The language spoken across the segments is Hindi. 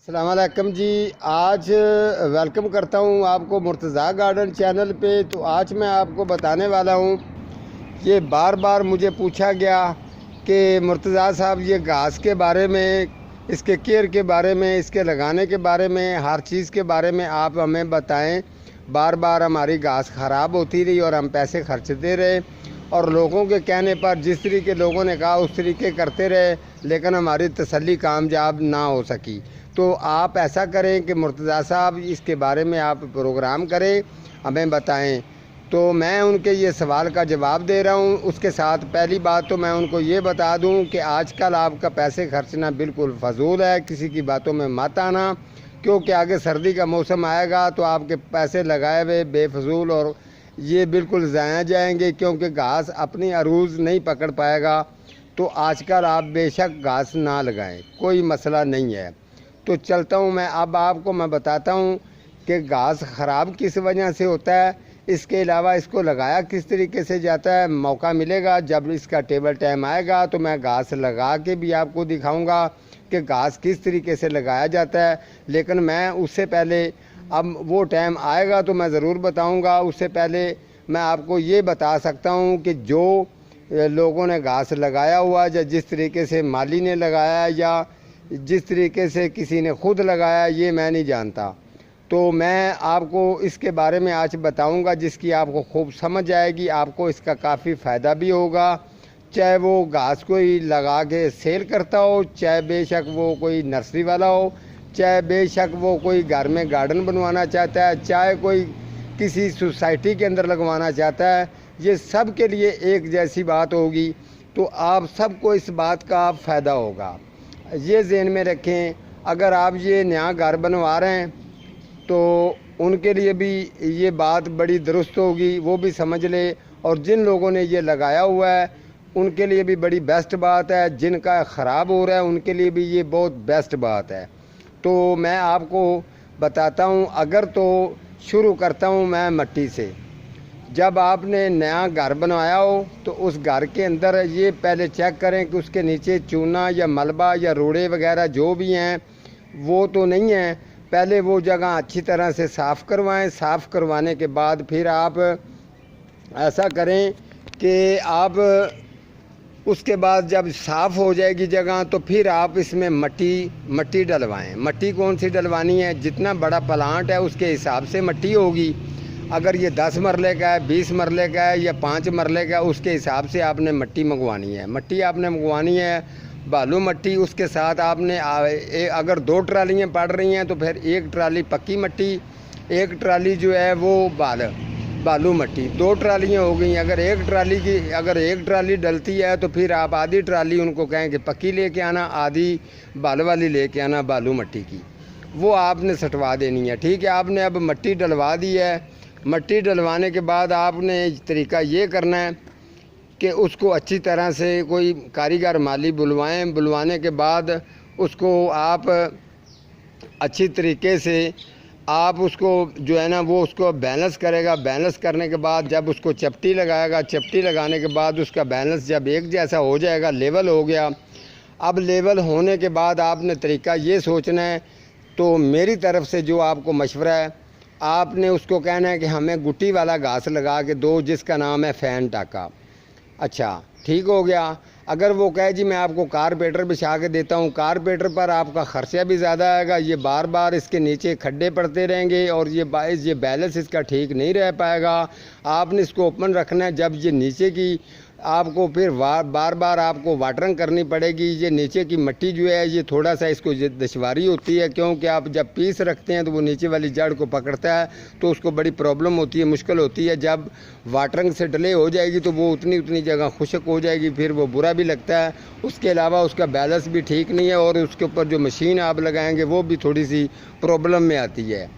अस्सलाम वालेकुम जी। आज वेलकम करता हूँ आपको मुर्तज़ा गार्डन चैनल पे। तो आज मैं आपको बताने वाला हूँ, ये बार बार मुझे पूछा गया कि मुर्तज़ा साहब ये घास के बारे में, इसके केयर के बारे में, इसके लगाने के बारे में, हर चीज़ के बारे में आप हमें बताएं। बार बार हमारी घास ख़राब होती रही और हम पैसे खर्चते रहे और लोगों के कहने पर जिस तरीके लोगों ने कहा उस तरीके करते रहे, लेकिन हमारी तसल्ली कामयाब ना हो सकी। तो आप ऐसा करें कि मुर्तज़ा साहब इसके बारे में आप प्रोग्राम करें, हमें बताएं। तो मैं उनके ये सवाल का जवाब दे रहा हूँ। उसके साथ पहली बात तो मैं उनको ये बता दूँ कि आजकल आपका पैसे खर्चना बिल्कुल फजूल है, किसी की बातों में मत आना, क्योंकि आगे सर्दी का मौसम आएगा तो आपके पैसे लगाए हुए बेफजूल और ये बिल्कुल ज़ाया जाएंगे, क्योंकि घास अपनी अरूज़ नहीं पकड़ पाएगा। तो आजकल आप बेशक घास ना लगाएं, कोई मसला नहीं है। तो चलता हूँ मैं, अब आपको मैं बताता हूँ कि घास ख़राब किस वजह से होता है, इसके अलावा इसको लगाया किस तरीके से जाता है। मौका मिलेगा जब इसका टेबल टाइम आएगा तो मैं घास लगा के भी आपको दिखाऊंगा कि घास किस तरीके से लगाया जाता है। लेकिन मैं उससे पहले, अब वो टाइम आएगा तो मैं ज़रूर बताऊंगा। उससे पहले मैं आपको ये बता सकता हूँ कि जो लोगों ने घास लगाया हुआ, या जिस तरीके से माली ने लगाया या जिस तरीके से किसी ने ख़ुद लगाया, ये मैं नहीं जानता। तो मैं आपको इसके बारे में आज बताऊंगा जिसकी आपको खूब समझ आएगी, आपको इसका काफ़ी फ़ायदा भी होगा। चाहे वो घास कोई लगा के सेल करता हो, चाहे बेशक वो कोई नर्सरी वाला हो, चाहे बेशक वो कोई घर में गार्डन बनवाना चाहता है, चाहे कोई किसी सोसाइटी के अंदर लगवाना चाहता है, ये सब के लिए एक जैसी बात होगी। तो आप सबको इस बात का फ़ायदा होगा, ये ज़हन में रखें। अगर आप ये नया घर बनवा रहे हैं तो उनके लिए भी ये बात बड़ी दुरुस्त होगी, वो भी समझ ले। और जिन लोगों ने ये लगाया हुआ है उनके लिए भी बड़ी बेस्ट बात है, जिनका ख़राब हो रहा है उनके लिए भी ये बहुत बेस्ट बात है। तो मैं आपको बताता हूँ। अगर तो शुरू करता हूँ मैं मिट्टी से। जब आपने नया घर बनवाया हो तो उस घर के अंदर ये पहले चेक करें कि उसके नीचे चूना या मलबा या रोड़े वगैरह जो भी हैं वो तो नहीं है। पहले वो जगह अच्छी तरह से साफ़ करवाएं। साफ़ करवाने के बाद फिर आप ऐसा करें कि आप उसके बाद जब साफ़ हो जाएगी जगह तो फिर आप इसमें मट्टी डलवाएं। मट्टी कौन सी डलवानी है, जितना बड़ा प्लांट है उसके हिसाब से मट्टी होगी। अगर ये 10 मरले का है, 20 मरले का है या 5 मरले का है, उसके हिसाब से आपने मट्टी मंगवानी है। मट्टी आपने मंगवानी है बालू मट्टी। उसके साथ आपने अगर 2 ट्रालियाँ पड़ रही हैं तो फिर 1 ट्राली पक्की मट्टी, 1 ट्राली जो है वो बालू मट्टी। 2 ट्रालियाँ हो गई। अगर एक ट्राली डलती है तो फिर आप आधी ट्राली उनको कहें कि पक्की लेके आना, आधी बालू वाली लेके आना बालू मट्टी की, वो आपने सटवा देनी है। ठीक है, आपने अब मट्टी डलवा दी है। मट्टी डलवाने के बाद आपने तरीका ये करना है कि उसको अच्छी तरह से कोई कारीगर माली बुलवाएं। बुलवाने के बाद उसको आप अच्छी तरीके से आप उसको जो है ना वो उसको बैलेंस करेगा। बैलेंस करने के बाद जब उसको चपटी लगाएगा, चपटी लगाने के बाद उसका बैलेंस जब एक जैसा हो जाएगा, लेवल हो गया। अब लेवल होने के बाद आपने तरीका ये सोचना है। तो मेरी तरफ से जो आपको मशवरा है, आपने उसको कहना है कि हमें गुट्टी वाला घास लगा के दो जिसका नाम है फैन टाका। अच्छा, ठीक हो गया। अगर वो कहे जी मैं आपको कारपेटर बिछा के देता हूँ, कारपेटर पर आपका ख़र्चा भी ज़्यादा आएगा, ये बार बार इसके नीचे खड्डे पड़ते रहेंगे और ये बैलेंस इसका ठीक नहीं रह पाएगा। आपने इसको ओपन रखना है। जब ये नीचे की आपको फिर बार बार आपको वाटरिंग करनी पड़ेगी। ये नीचे की मिट्टी जो है ये थोड़ा सा इसको दुश्वारी होती है, क्योंकि आप जब पीस रखते हैं तो वो नीचे वाली जड़ को पकड़ता है तो उसको बड़ी प्रॉब्लम होती है, मुश्किल होती है। जब वाटरिंग से डिले हो जाएगी तो वो उतनी जगह खुश्क हो जाएगी, फिर वो बुरा भी लगता है। उसके अलावा उसका बैलेंस भी ठीक नहीं है और उसके ऊपर जो मशीन आप लगाएंगे वो भी थोड़ी सी प्रॉब्लम में आती है।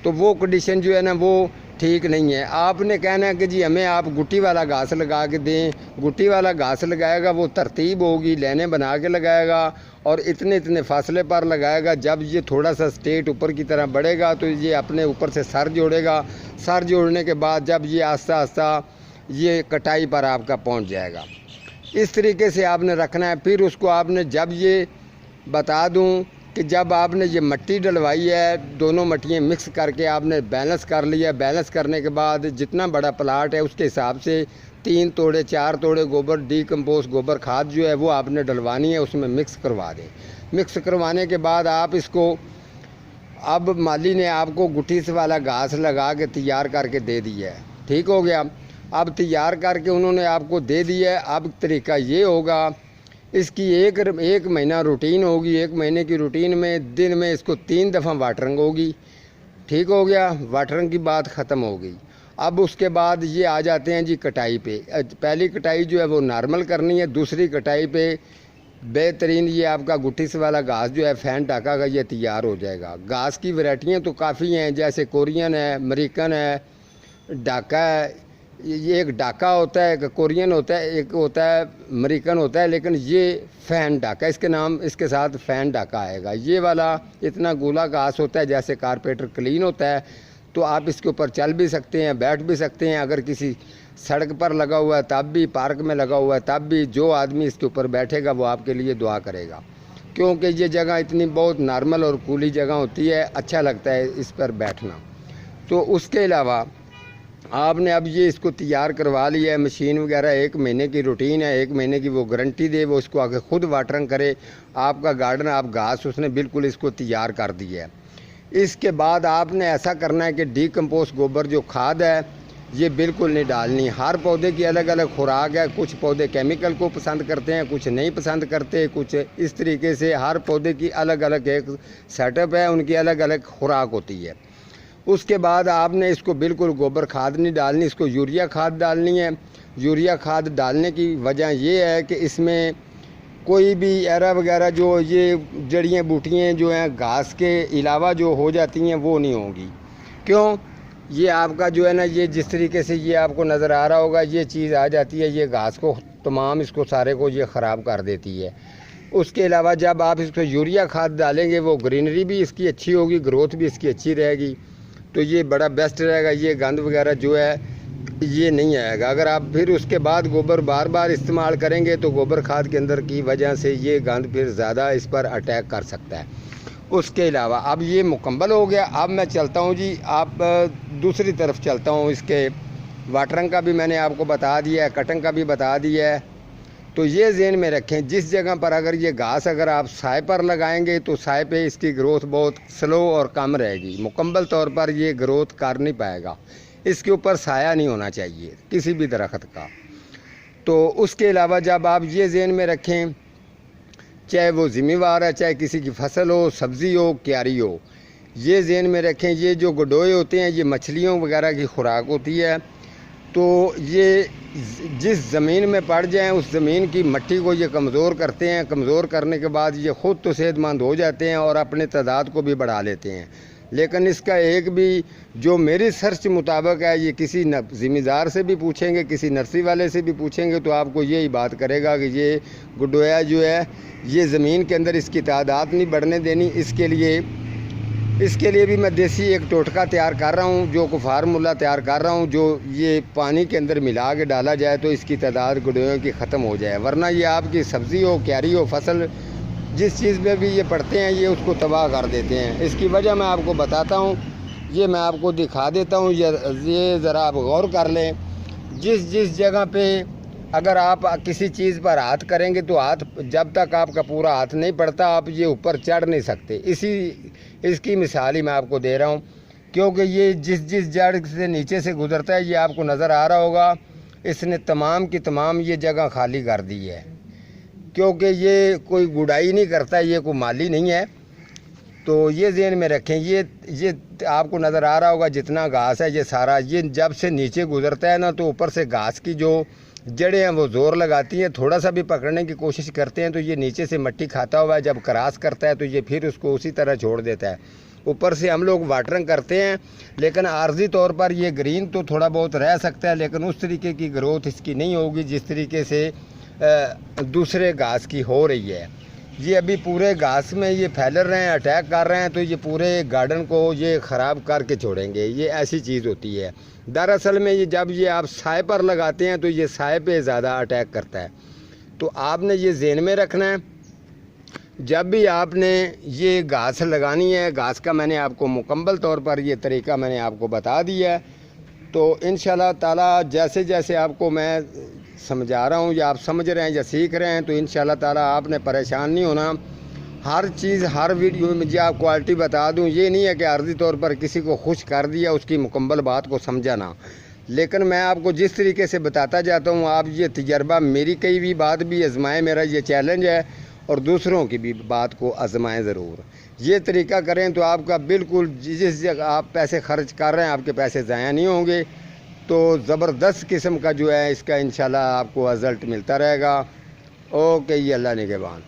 तो वो कंडीशन जो है ना वो ठीक नहीं है। आपने कहना है कि जी हमें आप गुट्टी वाला घास लगा के दें। गुट्टी वाला घास लगाएगा, वो तरतीब होगी, लाइनें बना के लगाएगा और इतने फासले पर लगाएगा। जब ये थोड़ा सा स्टेट ऊपर की तरह बढ़ेगा तो ये अपने ऊपर से सर जोड़ेगा। सर जोड़ने के बाद जब ये आस्ता आस्ता ये कटाई पर आपका पहुंच जाएगा। इस तरीके से आपने रखना है। फिर उसको आपने जब ये बता दूं कि जब आपने ये मिट्टी डलवाई है, दोनों मट्टियाँ मिक्स करके आपने बैलेंस कर लिया। बैलेंस करने के बाद जितना बड़ा प्लाट है उसके हिसाब से 3 तोड़े 4 तोड़े गोबर डीकम्पोस्ट गोबर खाद जो है वो आपने डलवानी है, उसमें मिक्स करवा दें। मिक्स करवाने के बाद आप इसको, अब माली ने आपको गुठीस वाला घास लगा के तैयार करके दे दिया है, ठीक हो गया। अब तैयार करके उन्होंने आपको दे दिया है। अब तरीका ये होगा, इसकी एक महीना रूटीन होगी। 1 महीने की रूटीन में दिन में इसको 3 दफ़ा वाटरिंग होगी, ठीक हो गया। वाटरिंग की बात ख़त्म हो गई। अब उसके बाद ये आ जाते हैं जी कटाई पे। पहली कटाई जो है वो नॉर्मल करनी है। दूसरी कटाई पे बेहतरीन ये आपका गुठीस वाला घास जो है फैन टाका का ये तैयार हो जाएगा। घास की वैरायटियाँ तो काफ़ी हैं, जैसे कोरियन है, अमेरिकन है, डाका है। ये एक डाका होता है, एक कोरियन होता है, एक होता है अमेरिकन होता है, लेकिन ये फ़ैन डाका, इसके नाम इसके साथ फ़ैन डाका आएगा। ये वाला इतना गोला घास होता है जैसे कारपेटर क्लीन होता है, तो आप इसके ऊपर चल भी सकते हैं, बैठ भी सकते हैं। अगर किसी सड़क पर लगा हुआ है तब भी, पार्क में लगा हुआ है तब भी, जो आदमी इसके ऊपर बैठेगा वो आपके लिए दुआ करेगा, क्योंकि ये जगह इतनी बहुत नॉर्मल और कूली जगह होती है, अच्छा लगता है इस पर बैठना। तो उसके अलावा आपने अब ये इसको तैयार करवा लिया है, मशीन वगैरह 1 महीने की रूटीन है, 1 महीने की वो गारंटी दे, वो इसको आके खुद वाटरिंग करे। आपका गार्डन, आप घास उसने बिल्कुल इसको तैयार कर दिया है। इसके बाद आपने ऐसा करना है कि डीकम्पोस्ट गोबर जो खाद है ये बिल्कुल नहीं डालनी। हर पौधे की अलग अलग खुराक है, कुछ पौधे केमिकल को पसंद करते हैं, कुछ नहीं पसंद करते, कुछ इस तरीके से हर पौधे की अलग अलग एक सेटअप है, उनकी अलग अलग खुराक होती है। उसके बाद आपने इसको बिल्कुल गोबर खाद नहीं डालनी, इसको यूरिया खाद डालनी है। यूरिया खाद डालने की वजह ये है कि इसमें कोई भी एरा वगैरह जो ये जड़ियाँ बूटियाँ जो हैं घास के अलावा जो हो जाती हैं वो नहीं होंगी। क्यों? ये आपका जो है ना, ये जिस तरीके से ये आपको नज़र आ रहा होगा, ये चीज़ आ जाती है, ये घास को तमाम इसको सारे को ये ख़राब कर देती है। उसके अलावा जब आप इसको यूरिया खाद डालेंगे वो ग्रीनरी भी इसकी अच्छी होगी, ग्रोथ भी इसकी अच्छी रहेगी, तो ये बड़ा बेस्ट रहेगा। ये गंद वगैरह जो है ये नहीं आएगा। अगर आप फिर उसके बाद गोबर बार बार इस्तेमाल करेंगे तो गोबर खाद के अंदर की वजह से ये गंद फिर ज़्यादा इस पर अटैक कर सकता है। उसके अलावा अब ये मुकम्मल हो गया। अब मैं चलता हूँ जी, आप दूसरी तरफ चलता हूँ। इसके वाटरिंग का भी मैंने आपको बता दिया है, कटिंग का भी बता दिया है। तो ये ज़हन में रखें, जिस जगह पर अगर ये घास अगर आप साए पर लगाएंगे तो साए पे इसकी ग्रोथ बहुत स्लो और कम रहेगी, मुकम्मल तौर पर ये ग्रोथ कर नहीं पाएगा। इसके ऊपर साया नहीं होना चाहिए किसी भी दरख्त का। तो उसके अलावा जब आप ये ज़हन में रखें, चाहे वो ज़िम्मेवार है, चाहे किसी की फसल हो, सब्ज़ी हो, क्यारी हो, ये ज़हन में रखें, ये जो गडोए होते हैं ये मछलियों वगैरह की खुराक होती है। तो ये जिस ज़मीन में पड़ जाएं उस ज़मीन की मिट्टी को ये कमज़ोर करते हैं। कमज़ोर करने के बाद ये ख़ुद तो सेहतमंद हो जाते हैं और अपने तादाद को भी बढ़ा लेते हैं। लेकिन इसका एक भी जो मेरी सर्च मुताबिक है, ये किसी ज़िम्मेदार से भी पूछेंगे, किसी नर्सरी वाले से भी पूछेंगे तो आपको यही बात करेगा कि ये गडोया जो है ये ज़मीन के अंदर इसकी तादाद नहीं बढ़ने देनी। इसके लिए भी मैं देसी एक टोटका तैयार कर रहा हूँ, जो को फार्मूला तैयार कर रहा हूँ, जो ये पानी के अंदर मिला के डाला जाए तो इसकी तादाद गडोयों की ख़त्म हो जाए। वरना ये आपकी सब्ज़ी हो, क्यारी हो, फसल जिस चीज़ में भी ये पड़ते हैं ये उसको तबाह कर देते हैं। इसकी वजह मैं आपको बताता हूँ, ये मैं आपको दिखा देता हूँ। ये ज़रा आप गौर कर लें, जिस जगह पे अगर आप किसी चीज़ पर हाथ करेंगे तो हाथ जब तक आपका पूरा हाथ नहीं पड़ता आप ये ऊपर चढ़ नहीं सकते। इसकी मिसाल ही मैं आपको दे रहा हूँ, क्योंकि ये जिस जड़ से नीचे से गुज़रता है ये आपको नज़र आ रहा होगा, इसने तमाम की तमाम ये जगह खाली कर दी है। क्योंकि ये कोई गुड़ाई नहीं करता, ये कोई माली नहीं है। तो ये ज़हन में रखें, ये आपको नज़र आ रहा होगा जितना घास है ये सारा, ये जब से नीचे गुज़रता है ना तो ऊपर से घास की जो जड़ें हैं वो ज़ोर लगाती हैं, थोड़ा सा भी पकड़ने की कोशिश करते हैं तो ये नीचे से मिट्टी खाता हुआ है, जब क्रॉस करता है तो ये फिर उसको उसी तरह छोड़ देता है। ऊपर से हम लोग वाटरिंग करते हैं, लेकिन आर्जी तौर पर ये ग्रीन तो थोड़ा बहुत रह सकता है, लेकिन उस तरीके की ग्रोथ इसकी नहीं होगी जिस तरीके से दूसरे घास की हो रही है। ये अभी पूरे घास में ये फैल रहे हैं, अटैक कर रहे हैं, तो ये पूरे गार्डन को ये ख़राब करके छोड़ेंगे। ये ऐसी चीज़ होती है। दरअसल में ये जब ये आप साए पर लगाते हैं तो ये साए पे ज़्यादा अटैक करता है। तो आपने ये ज़हन में रखना है, जब भी आपने ये घास लगानी है, घास का मैंने आपको मुकम्मल तौर पर ये तरीका मैंने आपको बता दिया है। तो इंशाल्लाह ताला जैसे जैसे आपको मैं समझा रहा हूँ या आप समझ रहे हैं या सीख रहे हैं, तो इंशाल्लाह ताला आपने परेशान नहीं होना। हर चीज़ हर वीडियो में मुझे आप क्वालिटी बता दूँ, ये नहीं है कि आर्जी तौर पर किसी को खुश कर दिया, उसकी मुकम्मल बात को समझा ना। लेकिन मैं आपको जिस तरीके से बताता जाता हूँ, आप ये तजर्बा मेरी कई भी बात भी आजमाएँ, मेरा ये चैलेंज है, और दूसरों की भी बात को आजमाएँ ज़रूर। ये तरीका करें तो आपका बिल्कुल जिस जगह आप पैसे खर्च कर रहे हैं आपके पैसे ज़ाया नहीं होंगे। तो ज़बरदस्त किस्म का जो है इसका इंशाल्लाह आपको रिज़ल्ट मिलता रहेगा। ओके, ये अल्लाह निगहबान।